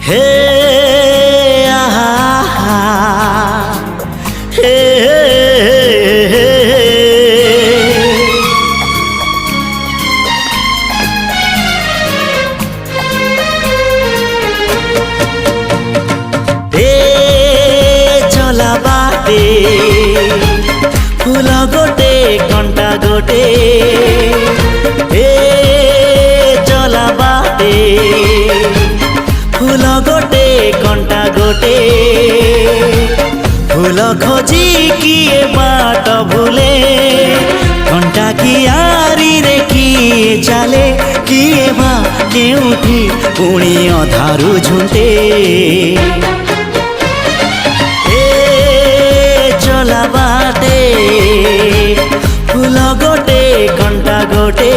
हे आहा हे चला बाटे फूल गोटे कंटा गोटे चला बाटे फूल गोटे कंटा गोटे फूल खोजी किए बाट भूले कंटा कियारी रे किए चले किए बा केउठी पुणी अधारू झुंटे चला बाटे फूल गोटे कंटा गोटे।